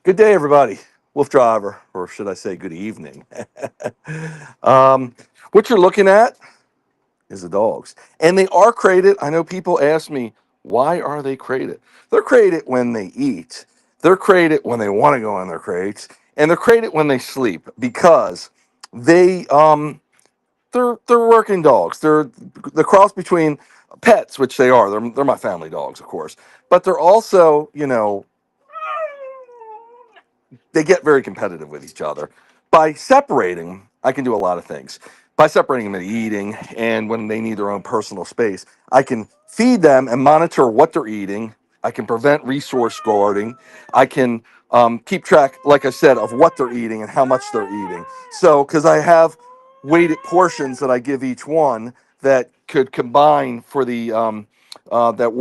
Good day, everybody. Wolf Driver, or should I say, good evening. um, what you're looking at is the dogs, and they are crated. I know people ask me, why are they crated? They're crated when they eat. They're crated when they want to go in their crates, and they're crated when they sleep because they they're working dogs. They're the cross between pets, which they are. They're my family dogs, of course, but they're also they get very competitive with each other. By separating, I can do a lot of things. By separating them at eating and when they need their own personal space, I can feed them and monitor what they're eating. I can prevent resource guarding. I can keep track, like I said, of what they're eating and how much they're eating. So, because I have weighted portions that I give each one that could combine for the that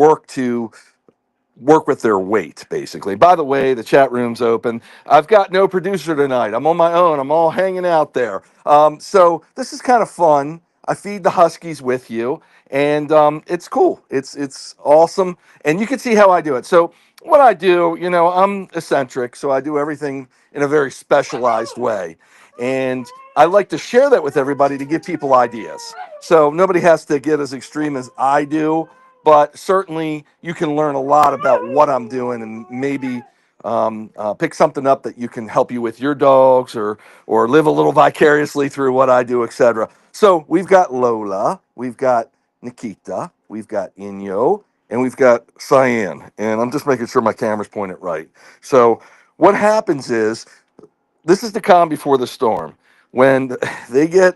work with their weight, basically. By the way, the chat room's open. I've got no producer tonight. I'm on my own. I'm all hanging out there. So this is kind of fun. I feed the Huskies with you, and it's cool. It's awesome, and you can see how I do it. So what I do, I'm eccentric, so I do everything in a very specialized way, and I like to share that with everybody to give people ideas. So nobody has to get as extreme as I do, but certainly you can learn a lot about what I'm doing and maybe pick something up that you can help you with your dogs or live a little vicariously through what I do, etc. So we've got Lola, we've got Nikita, we've got Inyo, and we've got Cyan. And I'm just making sure my camera's pointed right. So what happens is this is the calm before the storm. When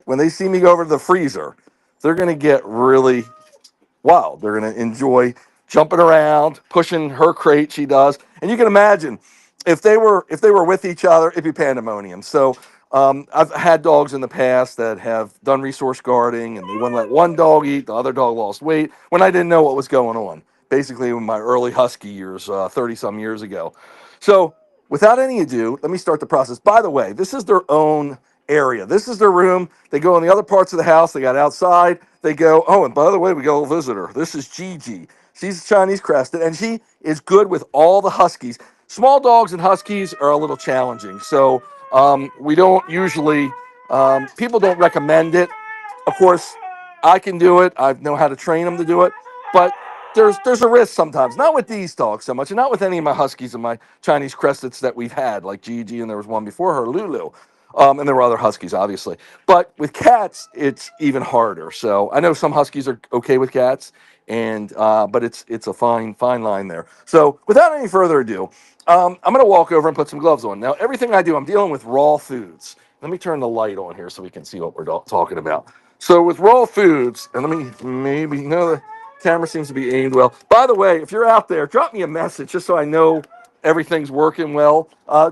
when they see me go over to the freezer, they're gonna get really wild. They're going to enjoy jumping around, pushing her crate. She does, and you can imagine if they were with each other, it'd be pandemonium. So I've had dogs in the past that have done resource guarding, and they wouldn't let one dog eat, the other dog lost weight when I didn't know what was going on. Basically, in my early Husky years, 30 some years ago. So without any ado, let me start the process. By the way, this is their own area. This is their room. They go in the other parts of the house. They got outside. They go, oh, and by the way, we got a little visitor. This is Gigi. She's Chinese crested, and she is good with all the Huskies. Small dogs and Huskies are a little challenging. So we don't usually, people don't recommend it. Of course, I can do it. I know how to train them to do it. But there's a risk sometimes. Not with these dogs so much, and not with any of my Huskies and my Chinese cresteds that we've had, like Gigi, and there was one before her, Lulu. And there were other Huskies, obviously. But with cats, it's even harder. So I know some Huskies are okay with cats, and but it's a fine line there. So without any further ado, I'm going to walk over and put some gloves on. Now, everything I do, I'm dealing with raw foods. Let me turn the light on here so we can see what we're talking about. So with raw foods, and let me maybe, the camera seems to be aimed well. By the way, if you're out there, drop me a message just so I know everything's working well.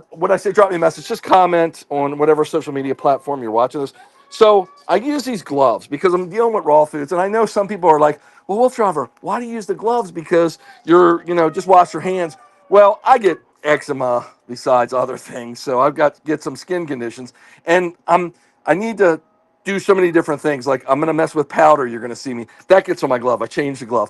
When I say drop me a message, just comment on whatever social media platform you're watching this. So I use these gloves because I'm dealing with raw foods, and I know some people are like, "Well, Wolf Driver, why do you use the gloves? Because just wash your hands." Well, I get eczema besides other things, so I've got to get some skin conditions, and I need to do so many different things. Like I'm gonna mess with powder. You're gonna see me. That gets on my glove. I change the glove.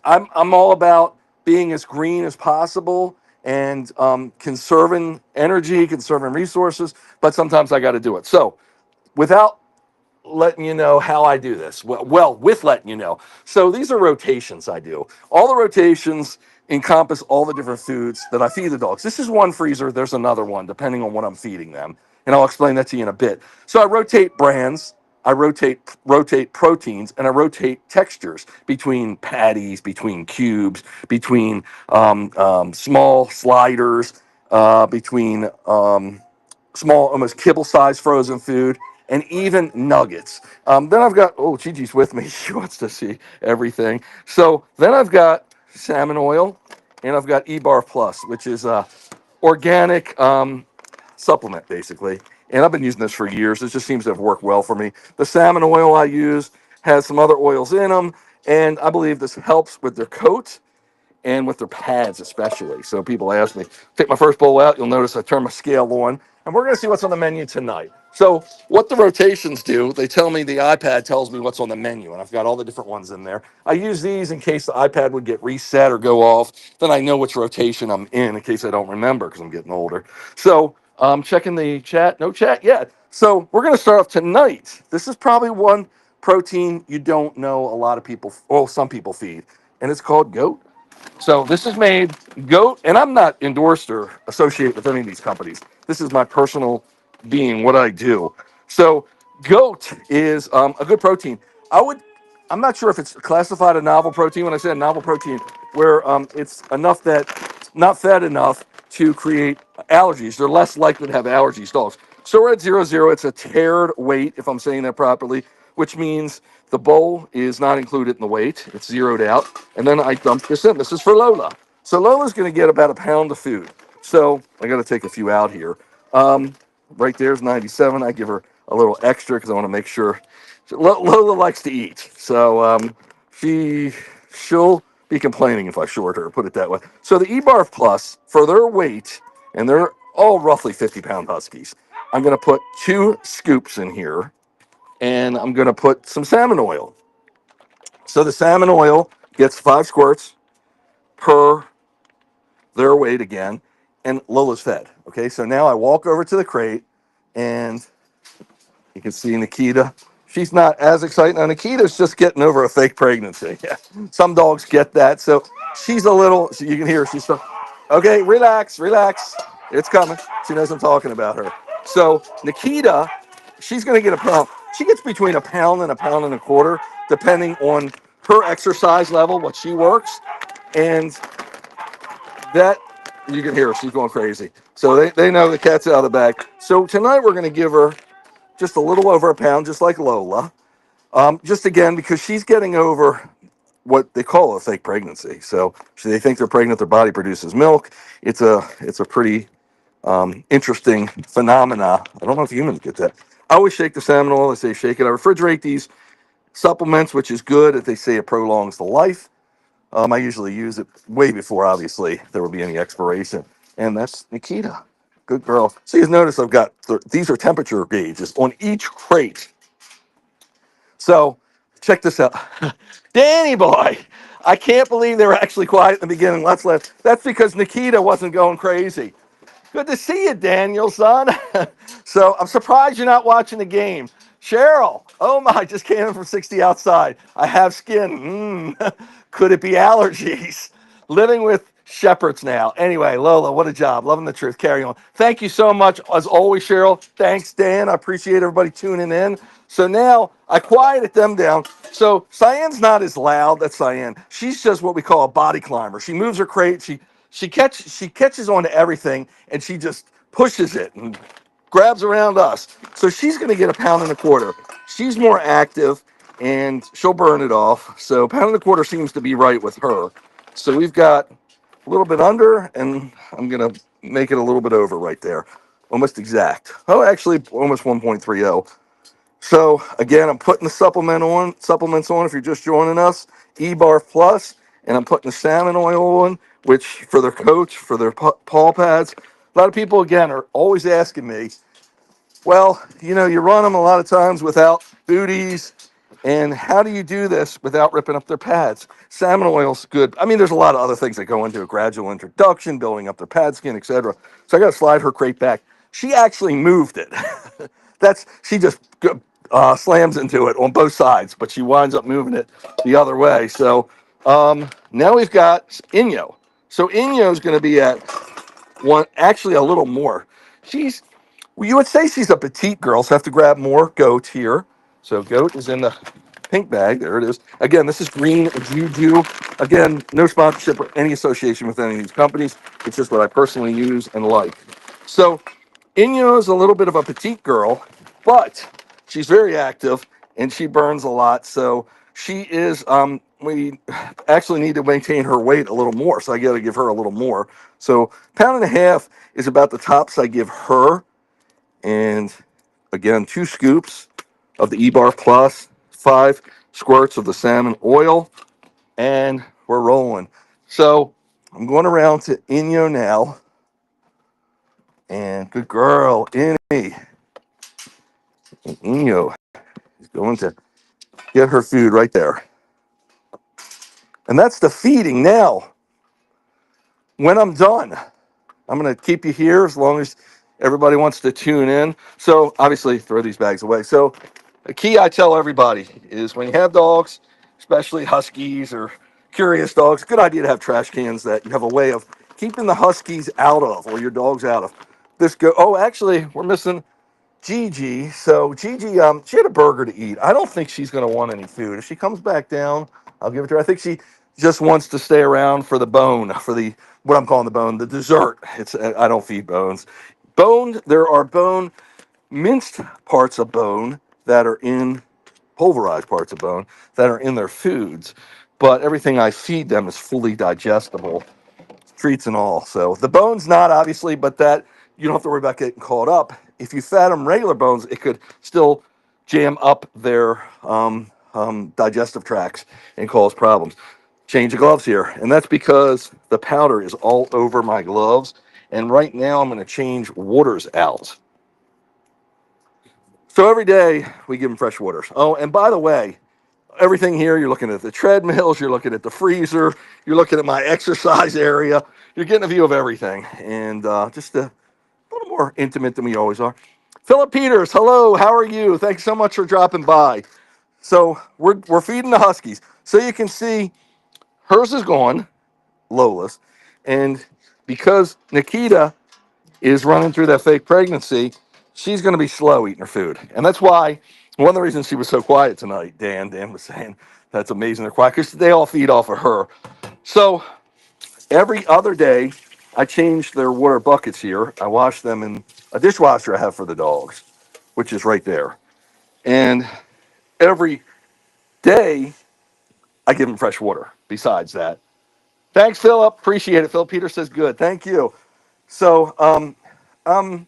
I'm all about being as green as possible and conserving energy, conserving resources. But sometimes I got to do it. So without letting you know how I do this, with letting you know. So these are rotations I do. All the rotations encompass all the different foods that I feed the dogs. This is one freezer. There's another one, depending on what I'm feeding them. And I'll explain that to you in a bit. So I rotate brands, I rotate proteins, and I rotate textures between patties, between cubes, between small sliders, between small, almost kibble-sized frozen food, and even nuggets. Then I've got, oh, Gigi's with me. She wants to see everything. So then I've got salmon oil, and I've got E-Bar Plus, which is a organic supplement, basically. And I've been using this for years. It just seems to have worked well for me. The salmon oil I use has some other oils in them, and I believe this helps with their coat and with their pads especially. So people ask me, take my first bowl out, you'll notice I turn my scale on, and we're going to see what's on the menu tonight. So what the rotations do, they tell me, the iPad tells me what's on the menu, and I've got all the different ones in there. I use these in case the iPad would get reset or go off. Then I know which rotation I'm in case I don't remember because I'm getting older. So checking the chat, no chat yet. So we're going to start off tonight. This is probably one protein you don't know a lot of people, well, some people feed, and it's called goat. So this is made goat, and I'm not endorsed or associated with any of these companies. This is my personal being, what I do. So goat is a good protein. I'm not sure if it's classified a novel protein. When I say a novel protein, where it's enough that not fat enough to create allergies. They're less likely to have allergies, dogs. So we're at 0, 0. It's a tiered weight, if I'm saying that properly, which means the bowl is not included in the weight. It's zeroed out. And then I dump this in. This is for Lola. So Lola's going to get about a pound of food. So I got to take a few out here. Right there's 97. I give her a little extra because I want to make sure. Lola likes to eat. So she'll be complaining if I short her, put it that way. So the eBarf Plus, for their weight, and they're all roughly 50-pound Huskies, I'm going to put 2 scoops in here, and I'm going to put some salmon oil. So the salmon oil gets 5 squirts per their weight again, and Lola's fed. Okay, so now I walk over to the crate, and you can see Nikita. She's not as excited. Now, Nikita's just getting over a fake pregnancy. Yeah. Some dogs get that. So she's a little, so you can hear she's, okay, relax, relax. It's coming. She knows I'm talking about her. So Nikita, she's going to get a pound. She gets between a pound and a pound and a quarter, depending on her exercise level, what she works. And that, you can hear her. She's going crazy. So they know the cat's out of the bag. So tonight we're going to give her just a little over a pound, just like Lola. Just again, because she's getting over what they call a fake pregnancy. So they think they're pregnant, their body produces milk. It's a pretty interesting phenomena. I don't know if humans get that. I always shake the salmon oil. I say shake it. I refrigerate these supplements, which is good if they say it prolongs the life. I usually use it way before, obviously, there will be any expiration. And that's Nikita. Good girl. So you notice I've got, these are temperature gauges on each crate. So check this out. Danny boy, I can't believe they were actually quiet in the beginning. Let's laugh. That's because Nikita wasn't going crazy. Good to see you, Daniel, son. So I'm surprised you're not watching the game. Cheryl, oh my, just came in from 60 outside. I have skin. Could it be allergies? Living with shepherds now. Anyway, Lola, what a job. Loving the truth. Carry on. Thank you so much, as always, Cheryl. Thanks, Dan. I appreciate everybody tuning in. So now I quieted them down. So Cyenne's not as loud. That's Cyanne. She's just what we call a body climber. She moves her crate. She catches on to everything, and she just pushes it and grabs around us. So she's going to get a pound and a quarter. She's more active, and she'll burn it off. So pound and a quarter seems to be right with her. So we've got a little bit under, and I'm going to make it a little bit over right there. Almost exact. Oh, actually, almost 1.30. So again, I'm putting the supplements on if you're just joining us, eBarf Plus, and I'm putting the salmon oil on, which for their coach, for their paw pads. A lot of people, again, are always asking me, well, you run them a lot of times without booties, and how do you do this without ripping up their pads? Salmon oil's good. I mean, there's a lot of other things that go into a gradual introduction, building up their pad skin, etc. So I got to slide her crate back. She actually moved it. She just slams into it on both sides, but she winds up moving it the other way. So now we've got Inyo. So Inyo's going to be at one, actually a little more. You would say she's a petite girl, so I have to grab more goat here. So goat is in the pink bag. There it is. Again, this is green juju. Again, no sponsorship or any association with any of these companies. It's just what I personally use and like. So Inyo is a little bit of a petite girl, but she's very active and she burns a lot. So she is, we actually need to maintain her weight a little more. So I got to give her a little more. So pound and a half is about the tops I give her. And again, 2 scoops of the eBarf Plus, 5 squirts of the salmon oil, and we're rolling. So I'm going around to Inyo now, and good girl, Innie. And Inyo is going to get her food right there. And that's the feeding. Now, when I'm done, I'm going to keep you here as long as everybody wants to tune in. So obviously, throw these bags away. So the key I tell everybody is when you have dogs, especially Huskies or curious dogs, good idea to have trash cans that you have a way of keeping the Huskies out of, or your dogs out of. This go. Oh, actually, we're missing Gigi. So Gigi, she had a burger to eat. I don't think she's going to want any food. If she comes back down, I'll give it to her. I think she just wants to stay around for the bone, for the what I'm calling the bone, the dessert. It's I don't feed bones. Bone. There are bone minced parts of bone that are in pulverized parts of bone that are in their foods, but everything I feed them is fully digestible, treats and all. So the bone's not obviously, but that you don't have to worry about getting caught up. If you fed them regular bones, it could still jam up their digestive tracts and cause problems. Change the gloves here, and that's because the powder is all over my gloves. And right now, I'm going to change waters out. So every day we give them fresh waters. Oh, and by the way, everything here, you're looking at the treadmills, you're looking at the freezer, you're looking at my exercise area. You're getting a view of everything, and just a little more intimate than we always are. Philip Peters, hello, how are you? Thanks so much for dropping by. So we're feeding the Huskies. So you can see hers is gone, Lola's, and because Nikita is running through that fake pregnancy, she's going to be slow eating her food. And that's why one of the reasons she was so quiet tonight, Dan was saying, that's amazing they're quiet because they all feed off of her. So every other day, I change their water buckets here. I wash them in a dishwasher I have for the dogs, which is right there. And every day, I give them fresh water besides that. Thanks, Philip. Appreciate it. Phil Peter says good. Thank you. So, I'm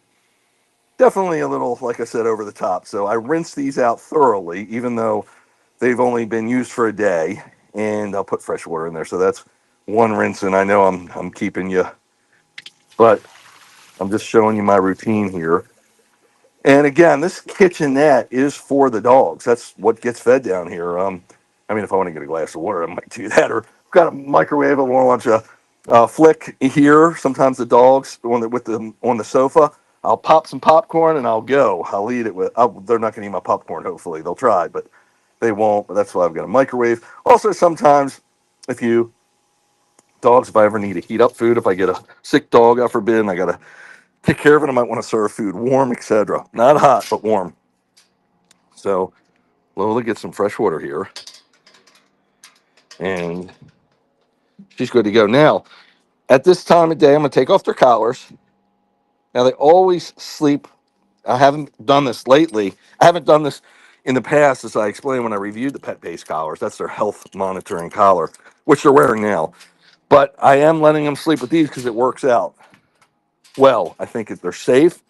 definitely a little, like I said, over the top. So I rinse these out thoroughly, even though they've only been used for a day, and I'll put fresh water in there. So that's one rinse, and I know I'm keeping you, but I'm just showing you my routine here. And again, this kitchenette is for the dogs. That's what gets fed down here. I mean, if I want to get a glass of water, I might do that. Or I've got a microwave. I want to watch a flick here. Sometimes the dogs with them on the sofa. I'll pop some popcorn and I'll go. I'll eat it with. They're not going to eat my popcorn. Hopefully, they'll try, but they won't. But that's why I've got a microwave. Also, sometimes if you dogs, if I ever need to heat up food, if I get a sick dog, God forbid, and I got to take care of it, I might want to serve food warm, etc. Not hot, but warm. So Lola gets some fresh water here, and she's good to go. Now, at this time of day, I'm going to take off their collars. Now, they always sleep. I haven't done this lately. I haven't done this in the past, as I explained when I reviewed the pet-based collars. That's their health monitoring collar, which they're wearing now. But I am letting them sleep with these because it works out well. I think they're safe,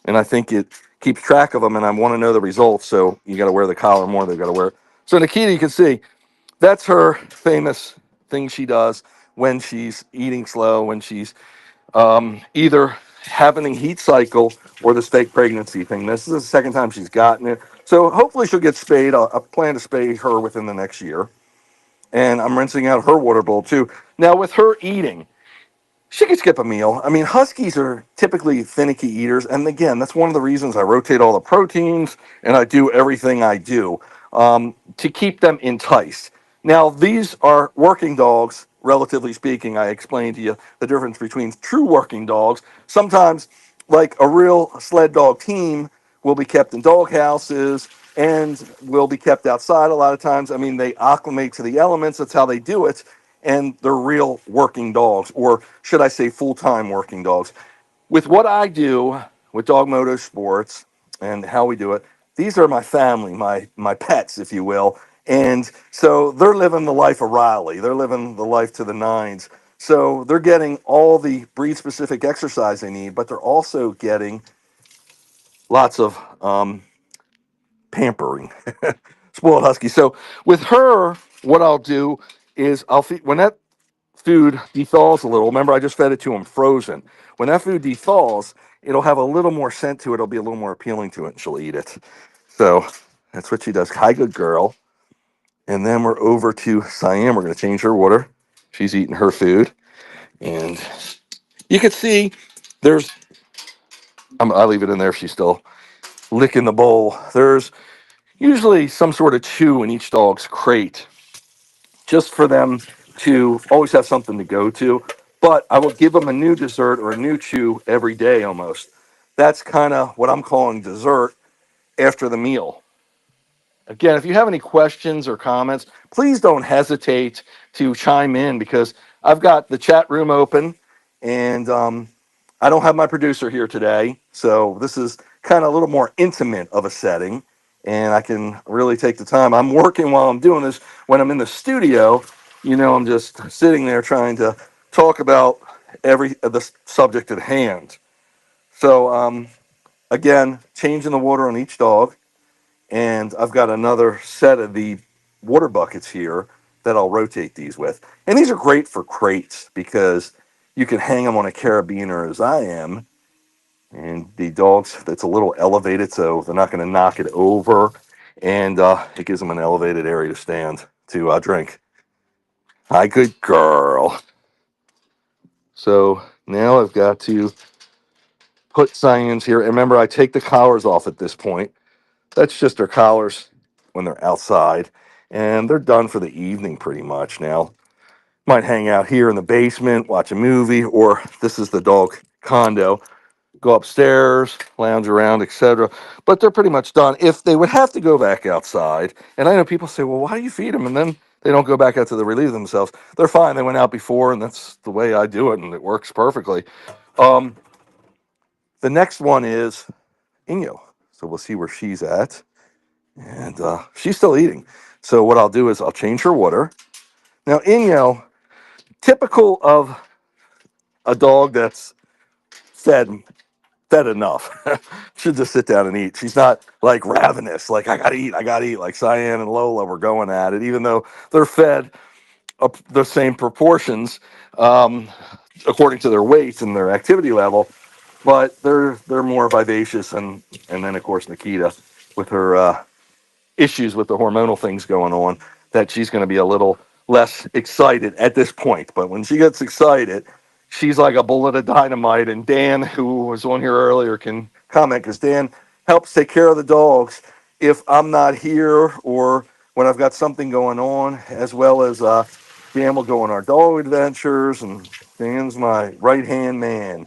and I think it keeps track of them, and I want to know the results. So you got to wear the collar more. They've got to wear it. So Nikita, you can see that's her famous thing she does when she's eating slow, when she's either having a heat cycle or the fake pregnancy thing. This is the second time she's gotten it. So hopefully she'll get spayed. I plan to spay her within the next year. And I'm rinsing out her water bowl too. Now with her eating, she could skip a meal. I mean, Huskies are typically finicky eaters. And again, that's one of the reasons I rotate all the proteins and I do everything I do to keep them enticed. Now, these are working dogs, relatively speaking. I explained to you the difference between true working dogs. Sometimes, like a real sled dog team, will be kept in dog houses and will be kept outside a lot of times. I mean, they acclimate to the elements. That's how they do it. And they're real working dogs, or should I say full-time working dogs. With what I do with Dog Motorsports and how we do it, these are my family, my pets, if you will. And so they're living the life of Riley. They're living the life to the nines. So they're getting all the breed-specific exercise they need, but they're also getting lots of pampering. Spoiled husky. So with her, what I'll do is I'll feed when that food dethaws a little, remember I just fed it to them frozen. When that food dethaws, it'll have a little more scent to it. It'll be a little more appealing to it, and she'll eat it. So that's what she does. Hi, good girl. And then we're over to Cyan. We're going to change her water. She's eating her food. And you can see there's, I leave it in there. She's still licking the bowl. There's usually some sort of chew in each dog's crate just for them to always have something to go to. But I will give them a new dessert or a new chew every day almost. That's kind of what I'm calling dessert after the meal. Again, if you have any questions or comments, please don't hesitate to chime in because I've got the chat room open and I don't have my producer here today. So this is kind of a little more intimate of a setting and I can really take the time. I'm working while I'm doing this. When I'm in the studio, I'm just sitting there trying to talk about the subject at hand. So again, changing the water on each dog. And I've got another set of the water buckets here that I'll rotate these with. And these are great for crates because you can hang them on a carabiner as I am. And the dogs, it's a little elevated, so they're not going to knock it over. And it gives them an elevated area to stand to drink. Hi, good girl. So now I've got to put Cyans here. And remember, I take the collars off at this point. That's just their collars when they're outside. And they're done for the evening pretty much now. Might hang out here in the basement, watch a movie, or this is the dog condo. Go upstairs, lounge around, etc. But they're pretty much done. If they would have to go back outside, and I know people say, well, why do you feed them? And then they don't go back out to relieve themselves. They're fine. They went out before, and that's the way I do it, and it works perfectly. The next one is Inyo. So we'll see where she's at. And she's still eating. So what I'll do is I'll change her water. Now, Inyo, typical of a dog that's fed enough, should just sit down and eat. She's not like ravenous, like I gotta eat, like Cyan and Lola were going at it, even though they're fed the same proportions according to their weight and their activity level, but they're more vivacious, and then of course Nikita with her issues with the hormonal things going on, that she's going to be a little less excited at this point. But when she gets excited, she's like a bullet of dynamite. And Dan, who was on here earlier, can comment because Dan helps take care of the dogs if I'm not here or when I've got something going on, as well as Dan will go on our dog adventures. And Dan's my right hand man.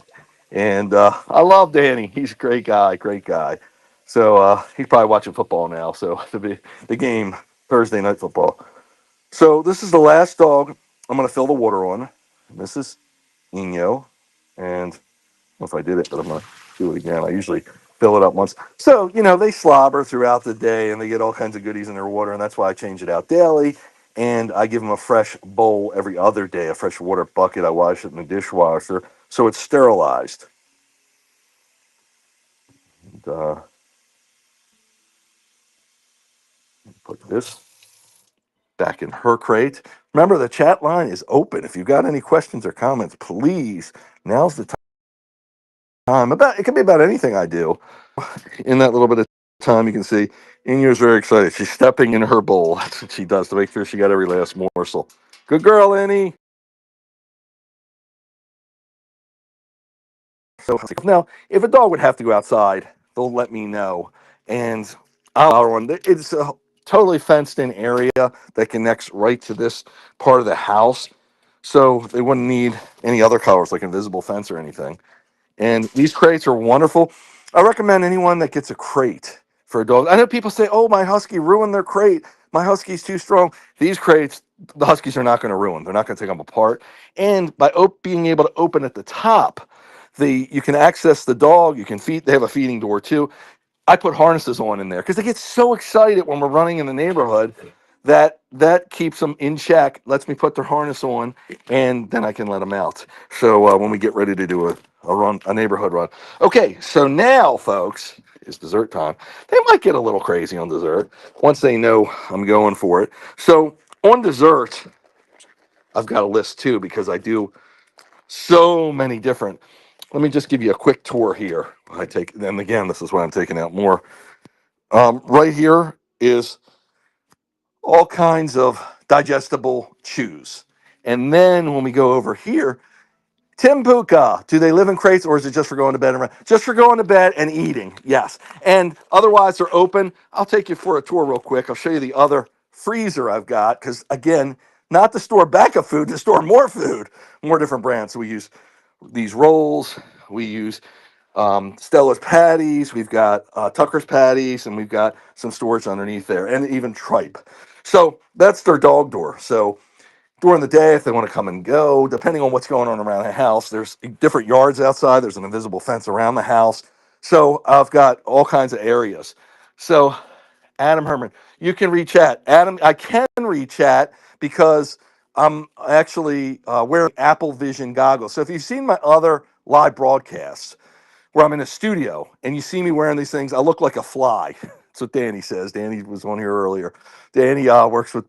And I love Danny. He's a great guy, great guy. So he's probably watching football now. So the game, Thursday night football. So this is the last dog I'm going to fill the water on. This is Inyo. And I don't know if I did it, but I'm going to do it again. I usually fill it up once. So, they slobber throughout the day and they get all kinds of goodies in their water. And that's why I change it out daily. And I give them a fresh bowl every other day, a fresh water bucket. I wash it in the dishwasher. So it's sterilized. And, put this back in her crate. Remember, the chat line is open. If you've got any questions or comments, please, now's the time. It can be about anything I do. In that little bit of time, you can see Inya's very excited. She's stepping in her bowl. That's what she does to make sure she got every last morsel. Good girl, Annie. So now, if a dog would have to go outside, they'll let me know. And I'll run. It's a totally fenced in area that connects right to this part of the house. So they wouldn't need any other colors like invisible fence or anything. And these crates are wonderful. I recommend anyone that gets a crate for a dog. I know people say, oh, my Husky ruined their crate. My Husky's too strong. These crates, the Huskies are not going to ruin. They're not going to take them apart. And by being able to open at the top, you can access the dog. You can feed. They have a feeding door too. I put harnesses on in there because they get so excited when we're running in the neighborhood that keeps them in check, lets me put their harness on, and then I can let them out. So when we get ready to do a neighborhood run. Okay, so now, folks, it's dessert time. They might get a little crazy on dessert once they know I'm going for it. So on dessert, I've got a list too because I do so many different. Let me just give you a quick tour here. I take, and again, this is why I'm taking out more. Right here is all kinds of digestible chews. And then when we go over here, Tim Puka, do they live in crates or is it just for going to bed? Just for going to bed and eating, yes. And otherwise they're open. I'll take you for a tour real quick. I'll show you the other freezer I've got because, again, not to store backup food, to store more food, more different brands. So we use these rolls. We use Stella's patties. We've got Tucker's patties, and we've got some storage underneath there, and even tripe. So that's their dog door. So during the day, if they want to come and go, depending on what's going on around the house, there's different yards outside. There's an invisible fence around the house. So I've got all kinds of areas. So Adam Herman, you can reach at Adam. I can reach at because I'm actually wearing Apple Vision goggles. So if you've seen my other live broadcasts, where I'm in a studio and you see me wearing these things, I look like a fly. That's what Danny says. Danny was on here earlier. Danny works with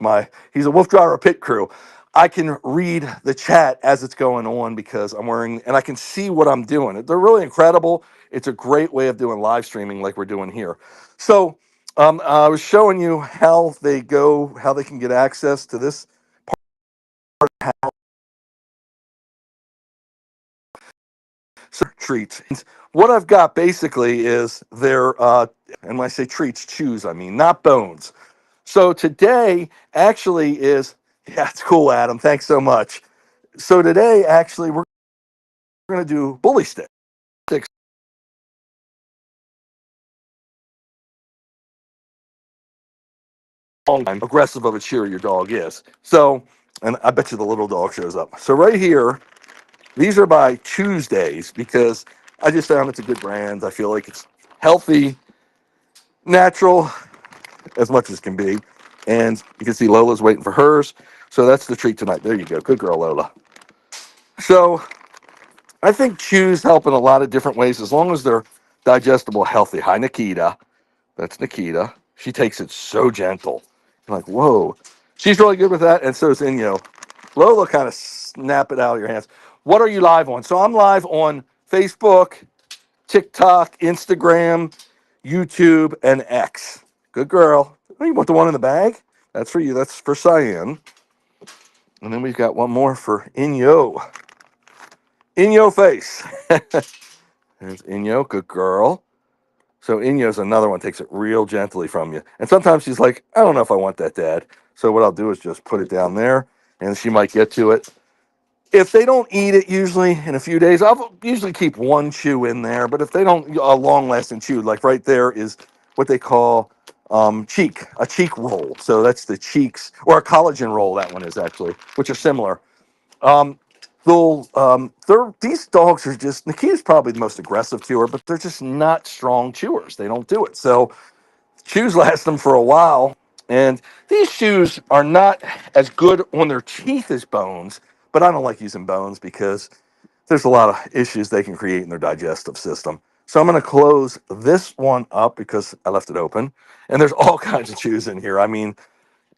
he's a Wolf Driver pit crew. I can read the chat as it's going on because I'm wearing, and I can see what I'm doing. They're really incredible. It's a great way of doing live streaming like we're doing here. So I was showing you how they can get access to this treats. What I've got basically is their, and when I say treats, chews, I mean, not bones. So today actually is, yeah, it's cool, Adam. Thanks so much. So today, actually, we're going to do bully sticks. Aggressive of a cheer your dog is. So, and I bet you the little dog shows up. So right here, these are by Tuesdays because I just found it's a good brand. I feel like it's healthy, natural, as much as can be. And you can see Lola's waiting for hers. So that's the treat tonight. There you go. Good girl, Lola. So I think chews help in a lot of different ways as long as they're digestible, healthy. Hi, Nikita. That's Nikita. She takes it so gentle. You're like, whoa. She's really good with that. And so is Inyo. Lola kind of snap it out of your hands. What are you live on? So I'm live on Facebook, TikTok, Instagram, YouTube, and X. Good girl. Oh, you want the one in the bag? That's for you. That's for Cyan. And then we've got one more for Inyo. Inyo face. There's Inyo. Good girl. So Inyo's another one, takes it real gently from you. And sometimes she's like, I don't know if I want that, Dad. So what I'll do is just put it down there, and she might get to it. If they don't eat it, usually in a few days, I'll usually keep one chew in there. But if they don't, a long-lasting chew, like right there is what they call a cheek roll. So that's the cheeks, or a collagen roll, that one is actually, which are similar. Um, these dogs are just, Nikita's probably the most aggressive chewer, but they're just not strong chewers. They don't do it. So chews last them for a while. And these chews are not as good on their teeth as bones, but I don't like using bones because there's a lot of issues they can create in their digestive system. So I'm going to close this one up because I left it open. And there's all kinds of chews in here. I mean,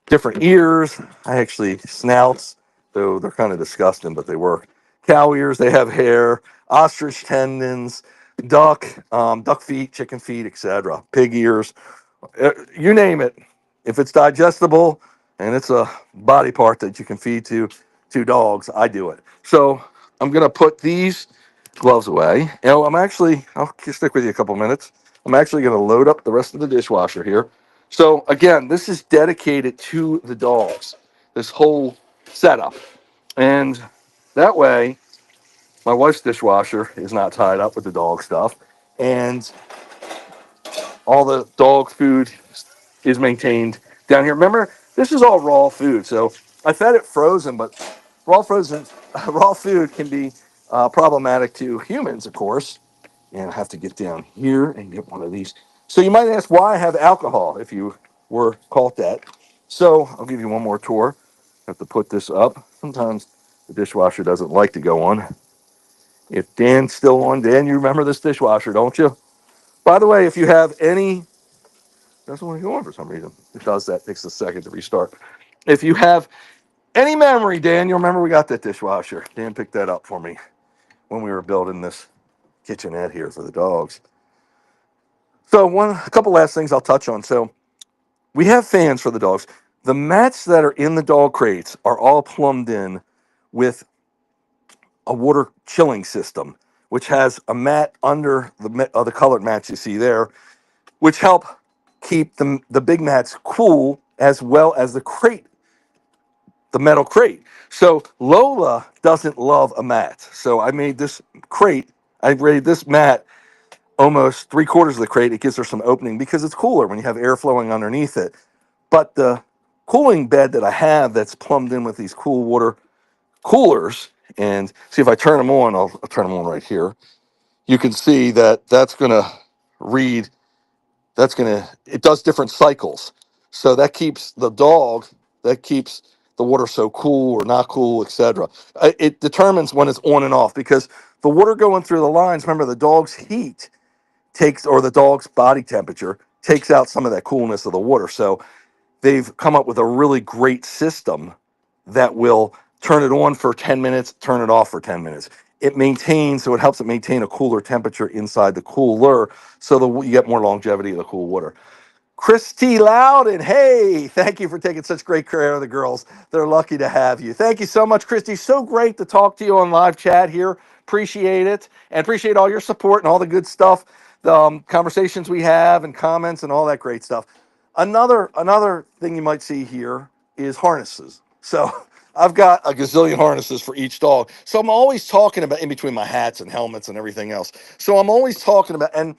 different ears. I actually snouts, though they're kind of disgusting, but they work. Cow ears, they have hair. Ostrich tendons, duck feet, chicken feet, etc. Pig ears, you name it. If it's digestible and it's a body part that you can feed to dogs, I do it. So I'm gonna put these gloves away. I'll stick with you a couple minutes. I'm actually gonna load up the rest of the dishwasher here. So again, this is dedicated to the dogs, this whole setup. And that way, my wife's dishwasher is not tied up with the dog stuff. And all the dog food is maintained down here. Remember, this is all raw food. So I fed it frozen, but raw food can be problematic to humans, of course. And I have to get down here and get one of these. So you might ask why I have alcohol if you were caught that. So I'll give you one more tour. I have to put this up. Sometimes the dishwasher doesn't like to go on. If Dan's still on, Dan, you remember this dishwasher, don't you? By the way, if you have any, doesn't want to go on for some reason. It does that. Takes a second to restart. If you have Any memory, Dan? You remember we got that dishwasher? Dan picked that up for me when we were building this kitchenette here for the dogs. So a couple last things I'll touch on. So we have fans for the dogs. The mats that are in the dog crates are all plumbed in with a water chilling system, which has a mat under the colored mats you see there, which help keep the big mats cool as well as the metal crate. So Lola doesn't love a mat. So I made this crate. I rated this mat almost 3/4 of the crate. It gives her some opening because it's cooler when you have air flowing underneath it. But the cooling bed that I have that's plumbed in with these cool water coolers, and see if I turn them on, I'll turn them on right here. You can see that that's going to read, it does different cycles. So that keeps that keeps the water so cool or not cool, etc. It determines when it's on and off because the water going through the lines, remember the dog's heat or the dog's body temperature takes out some of that coolness of the water. So they've come up with a really great system that will turn it on for 10 minutes, turn it off for 10 minutes. So it helps it maintain a cooler temperature inside the cooler so that you get more longevity of the cool water. Christy Loudon, hey, thank you for taking such great care of the girls. They're lucky to have you. Thank you so much, Christy. So great to talk to you on live chat here. Appreciate it. And appreciate all your support and all the good stuff, the conversations we have and comments and all that great stuff. Another thing you might see here is harnesses. So I've got a gazillion harnesses for each dog. So I'm always talking about in between my hats and helmets and everything else. So I'm always talking about, and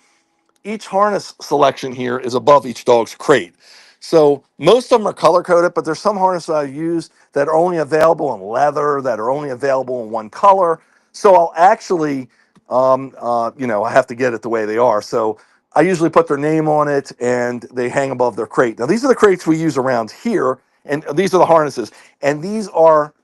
each harness selection here is above each dog's crate. So most of them are color coded, but there's some harnesses I use that are only available in leather, that are only available in one color. So I'll actually, I have to get it the way they are. So I usually put their name on it and they hang above their crate. Now, these are the crates we use around here, and these are the harnesses. And these are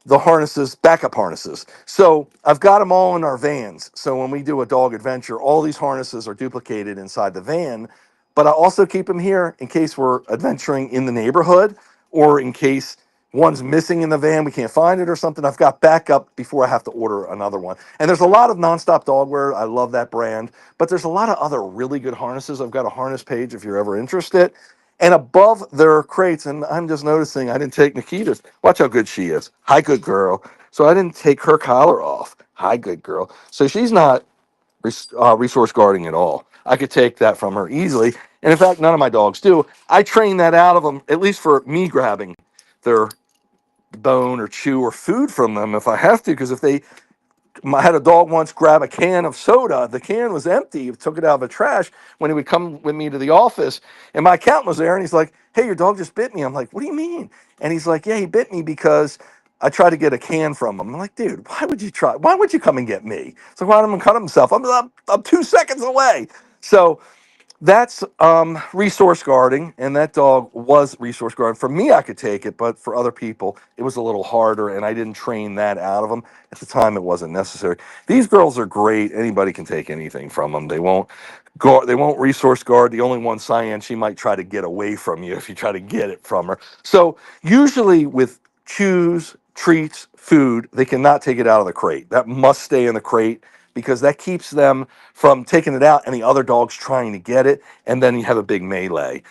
the harnesses, backup harnesses. So I've got them all in our vans. So when we do a dog adventure, all these harnesses are duplicated inside the van. But I also keep them here in case we're adventuring in the neighborhood or in case one's missing in the van, we can't find it or something. I've got backup before I have to order another one. And there's a lot of Nonstop Dogwear. I love that brand. But there's a lot of other really good harnesses. I've got a harness page if you're ever interested. And above their crates, and I'm just noticing I didn't take Nikita's. Watch how good she is. Hi, good girl. So I didn't take her collar off. Hi, good girl. So she's not resource guarding at all. I could take that from her easily. And in fact, none of my dogs do. I train that out of them, at least for me grabbing their bone or chew or food from them if I have to, because if they I had a dog once grab a can of soda. The can was empty. He took it out of the trash when he would come with me to the office. And my accountant was there and he's like, hey, your dog just bit me. I'm like, what do you mean? And he's like, yeah, he bit me because I tried to get a can from him. I'm like, dude, why would you try? Why would you come and get me? It's like, why don't he cut himself? I'm 2 seconds away. So that's resource guarding, and that dog was resource guarding. For me, I could take it, but for other people, it was a little harder, and I didn't train that out of them. At the time, it wasn't necessary. These girls are great. Anybody can take anything from them. They won't guard, they won't resource guard. The only one, Cyan, she might try to get away from you if you try to get it from her. So usually with chews, treats, food, they cannot take it out of the crate. That must stay in the crate because that keeps them from taking it out and the other dog's trying to get it, and then you have a big melee.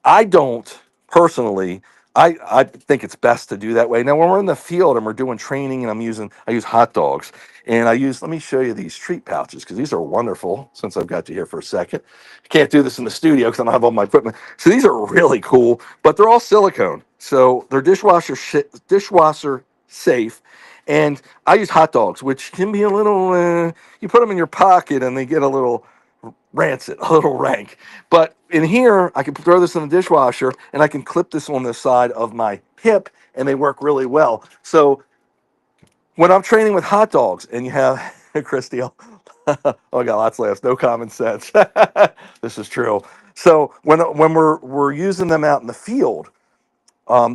I don't personally. I think it's best to do that way. Now, when we're in the field and we're doing training, and I use hot dogs, and let me show you these treat pouches because these are wonderful. Since I've got you here for a second, I can't do this in the studio because I don't have all my equipment. So these are really cool, but they're all silicone, so they're dishwasher safe. And I use hot dogs, which can be a little, you put them in your pocket and they get a little rancid, a little rank. But in here, I can throw this in the dishwasher and I can clip this on the side of my hip and they work really well. So when I'm training with hot dogs and you have, Christy, oh, I got lots of laughs, no common sense. This is true. So when we're using them out in the field,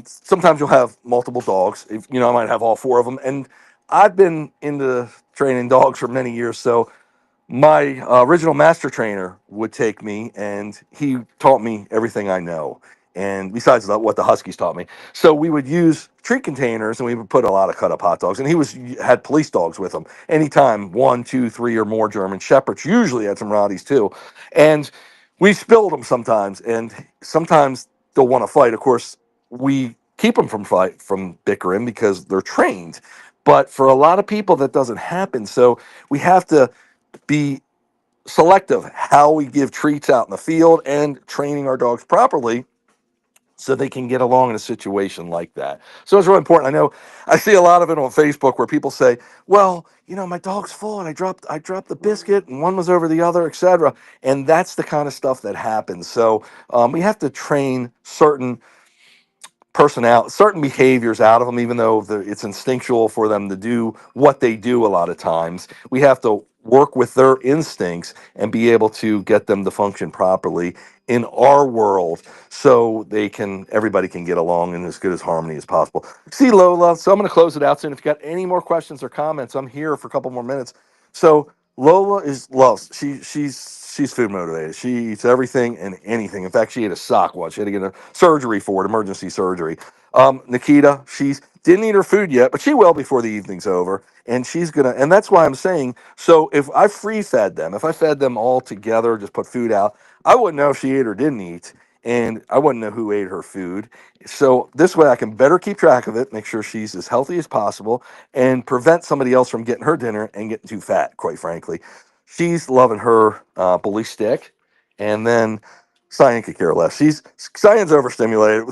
sometimes you'll have multiple dogs. I might have all four of them. And I've been into training dogs for many years. So my original master trainer would take me and he taught me everything I know. And besides what the Huskies taught me, so we would use treat containers, and we would put a lot of cut up hot dogs. And he had police dogs with him. Anytime one, two, three, or more German shepherds, usually had some Rotties too, and we spilled them sometimes. And sometimes they'll want to fight. Of course, we keep them from bickering because they're trained. But for a lot of people, that doesn't happen. So we have to be selective how we give treats out in the field and training our dogs properly so they can get along in a situation like that. So it's really important. I know I see a lot of it on Facebook where people say, "Well, my dog's full, and I dropped the biscuit, and one was over the other, etc." And that's the kind of stuff that happens. So we have to train certain behaviors out of them, even though it's instinctual for them to do what they do a lot of times. We have to work with their instincts and be able to get them to function properly in our world so everybody can get along in as good as harmony as possible. See, Lola, so I'm going to close it out soon. If you got any more questions or comments, I'm here for a couple more minutes. So Lola loves. She's food motivated. She eats everything and anything. In fact, she ate a sock once. She had to get a surgery for it, emergency surgery. Nikita, she didn't eat her food yet, but she will before the evening's over. And and that's why I'm saying, so if I if I fed them all together, just put food out, I wouldn't know if she ate or didn't eat, and I wouldn't know who ate her food. So this way I can better keep track of it, make sure she's as healthy as possible, and prevent somebody else from getting her dinner and getting too fat, quite frankly. She's loving her bully stick, and then Cyan could care less. Cyan's overstimulated.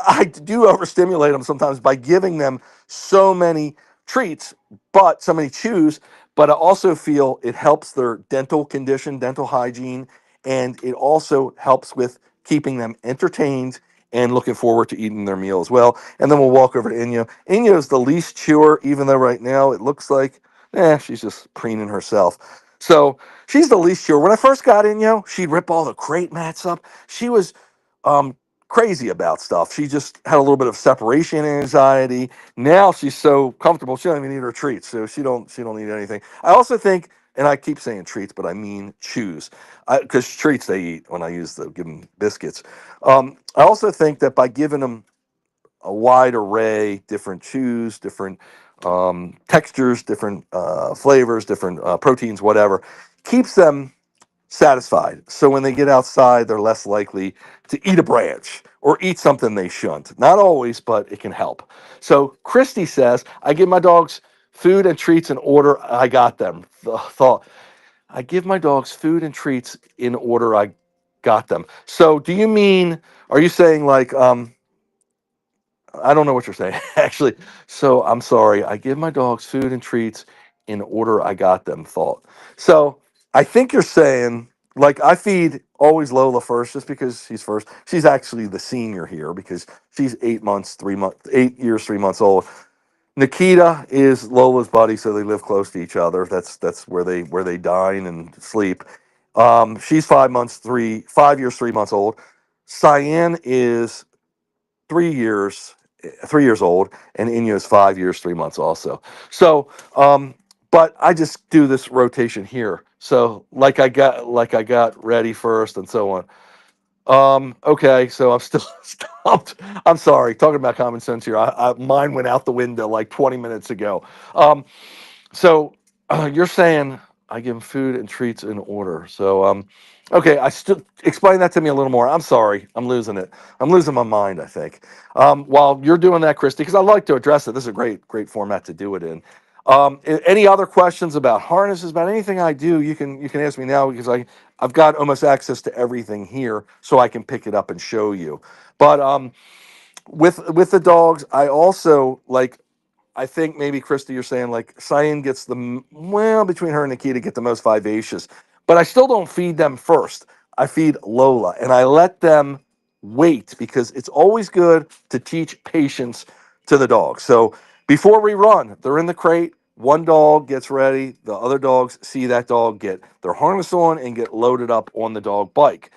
I do overstimulate them sometimes by giving them so many treats, but so many chews. But I also feel it helps their dental condition, dental hygiene, and it also helps with keeping them entertained and looking forward to eating their meal as well. And then we'll walk over to Inyo. Inyo is the least chewer, even though right now it looks like she's just preening herself. So she's the least chewer. When I first got Inyo, she'd rip all the crate mats up. She was um, crazy about stuff. She just had a little bit of separation anxiety. Now she's so comfortable, she don't even need her treats. So she don't need anything. I also think, and I keep saying treats, but I mean chews, because treats they eat when I give them biscuits. I also think that by giving them a wide array, different chews, different textures, different flavors, different proteins, whatever, keeps them satisfied. So when they get outside, they're less likely to eat a branch or eat something they shouldn't. Not always, but it can help. So Christy says, I give my dogs food and treats in order I got them. The thought, I give my dogs food and treats in order I got them. So are you saying like, I don't know what you're saying, actually. So I'm sorry. I give my dogs food and treats in order I got them, thought. So I think you're saying, like, I feed always Lola first just because she's first. She's actually the senior here because she's 8 years, 3 months old. Nikita is Lola's buddy, so they live close to each other. That's where they dine and sleep. She's 5 years, 3 months old. Cyan is 3 years, 3 years old, and Inyo is 5 years, 3 months also. So, but I just do this rotation here. So like I got ready first and so on. Okay, so I'm still stumped. I'm sorry, talking about common sense here. Mine went out the window like 20 minutes ago. Um, so you're saying I give them food and treats in order. So okay, I still explain that to me a little more. I'm sorry, I'm losing it. I'm losing my mind. I think. While you're doing that, Christy, because I like to address it. This is a great format to do it in. Any other questions about harnesses, about anything I do? You can ask me now because I've got almost access to everything here, so I can pick it up and show you. But with the dogs, I also like. I think maybe Christy, you're saying like Cyan gets between her and Nikita get the most vivacious, but I still don't feed them first. I feed Lola and I let them wait because it's always good to teach patience to the dog. So before we run, they're in the crate. One dog gets ready. The other dogs see that dog get their harness on and get loaded up on the dog bike.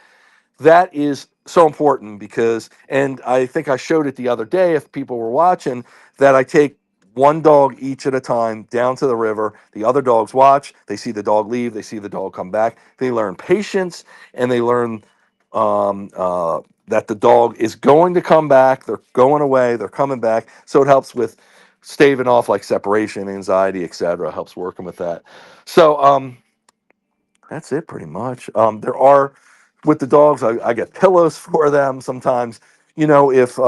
That is so important because, and I think I showed it the other day if people were watching, that I take one dog each at a time down to the river. The other dogs watch. They see the dog leave. They see the dog come back. They learn patience and they learn that the dog is going to come back. They're going away. They're coming back. So it helps with staving off like separation, anxiety, etc. Helps working with that. So that's it pretty much. There are with the dogs, I get pillows for them sometimes. You know, if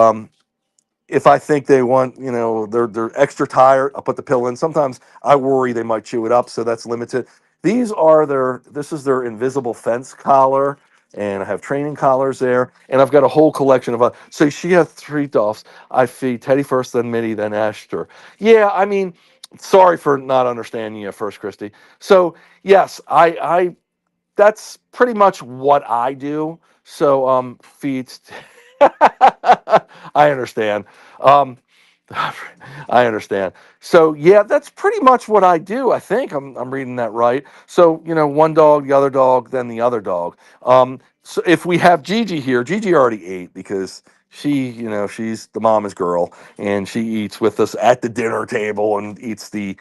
I think they want, you know, they're extra tired, I'll put the pill in. Sometimes I worry they might chew it up, so that's limited. These are their this is their invisible fence collar, and I have training collars there, and I've got a whole collection of so she has three dogs. I feed Teddy first, then Minnie, then Ashton. Yeah, I mean, sorry for not understanding you at first, Christy. So yes, I that's pretty much what I do. So feeds I understand. Um I understand. So yeah, that's pretty much what I do. I think I'm reading that right. So, you know, one dog, the other dog, then the other dog. So if we have Gigi here, Gigi already ate because she, you know, she's the mama's girl and she eats with us at the dinner table and eats the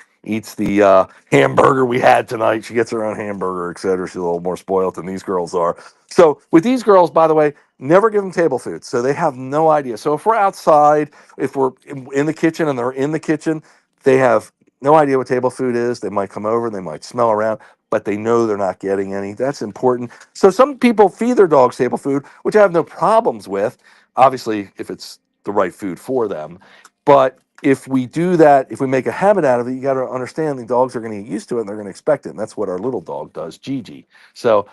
hamburger we had tonight. She gets her own hamburger, etc. She's a little more spoiled than these girls are. So with these girls, by the way, never give them table food. So they have no idea. So if we're outside, if we're in the kitchen and they're in the kitchen, they have no idea what table food is. They might come over, they might smell around, but they know they're not getting any. That's important. So some people feed their dogs table food, which I have no problems with, obviously, if it's the right food for them. But if we do that, if we make a habit out of it, you got to understand the dogs are going to get used to it and they're going to expect it. And that's what our little dog does, Gigi. So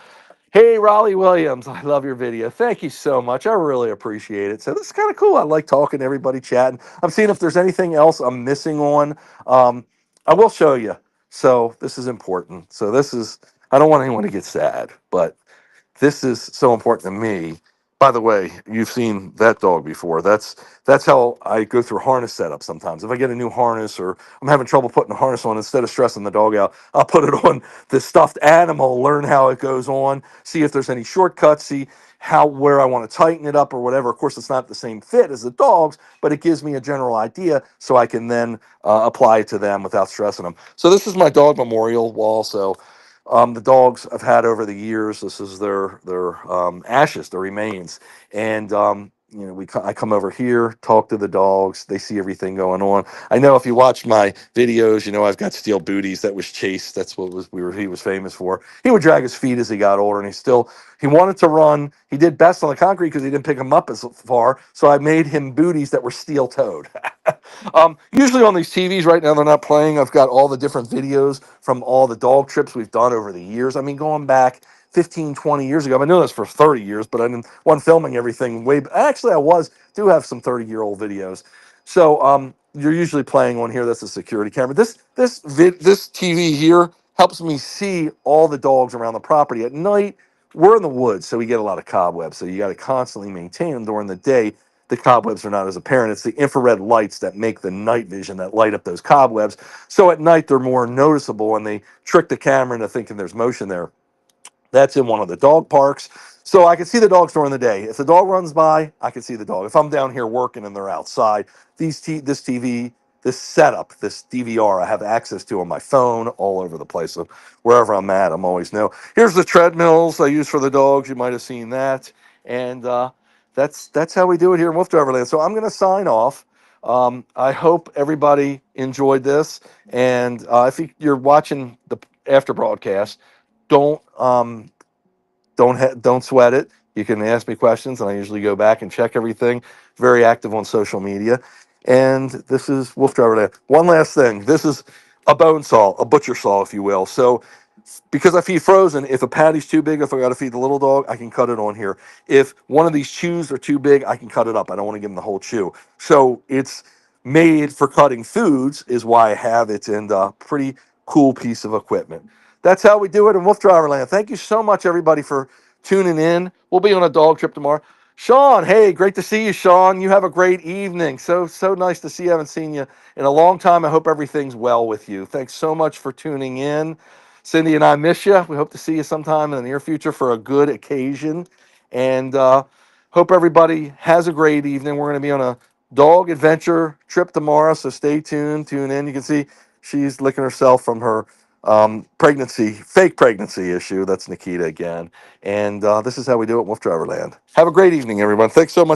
hey, Raleigh Williams, I love your video. Thank you so much. I really appreciate it. So this is kind of cool. I like talking to everybody, chatting. I'm seeing if there's anything else I'm missing on. I will show you. So this is important. So this is, I don't want anyone to get sad, but this is so important to me. By the way, you've seen that dog before. That's how I go through harness setup sometimes. If I get a new harness or I'm having trouble putting a harness on, instead of stressing the dog out, I'll put it on the stuffed animal, learn how it goes on, see if there's any shortcuts, see how where I want to tighten it up or whatever. Of course, it's not the same fit as the dogs, but it gives me a general idea so I can then apply it to them without stressing them. So this is my dog memorial wall. So the dogs I've had over the years. This is their ashes, their remains, and you know I come over here, talk to the dogs. They see everything going on. I know if you watch my videos, you know I've got steel booties. That was Chase. That's what was we were he was famous for. He would drag his feet as he got older, and he wanted to run. He did best on the concrete because he didn't pick him up as far. So I made him booties that were steel toed. Usually on these TVs right now, they're not playing. I've got all the different videos from all the dog trips we've done over the years. I mean, going back 15, 20 years ago. I've been doing this for 30 years, but I didn't wasn't filming everything actually, do have some 30-year-old videos. So you're usually playing on here. That's a security camera. This TV here helps me see all the dogs around the property at night. We're in the woods, so we get a lot of cobwebs. So you got to constantly maintain them during the day. The cobwebs are not as apparent. It's the infrared lights that make the night vision that light up those cobwebs. So at night, they're more noticeable and they trick the camera into thinking there's motion there. That's in one of the dog parks. So I can see the dogs during the day. If the dog runs by, I can see the dog. If I'm down here working and they're outside, this TV, this setup, this DVR, I have access to on my phone all over the place. So wherever I'm at, I'm always know. Here's the treadmills I use for the dogs. You might have seen that. And that's how we do it here in Wolf Driverland. So I'm going to sign off. I hope everybody enjoyed this. And if you're watching the after broadcast, don't don't sweat it. You can ask me questions, and I usually go back and check everything. Very active on social media. And this is Wolf Driver Land. One last thing. This is a bone saw, a butcher saw, if you will. So because I feed frozen, if a patty's too big, if I got to feed the little dog, I can cut it on here. If one of these chews are too big, I can cut it up. I don't want to give them the whole chew. So it's made for cutting foods, is why I have it, and a pretty cool piece of equipment. That's how we do it in Wolf Driver Land. Thank you so much, everybody, for tuning in. We'll be on a dog trip tomorrow. Sean, hey, great to see you, Sean. You have a great evening. So nice to see you. I haven't seen you in a long time. I hope everything's well with you. Thanks so much for tuning in. Cindy and I miss you. We hope to see you sometime in the near future for a good occasion. And hope everybody has a great evening. We're going to be on a dog adventure trip tomorrow, so stay tuned, tune in. You can see she's licking herself from her pregnancy, fake pregnancy issue. That's Nikita again. And this is how we do it, Wolf Driver Land. Have a great evening, everyone. Thanks so much.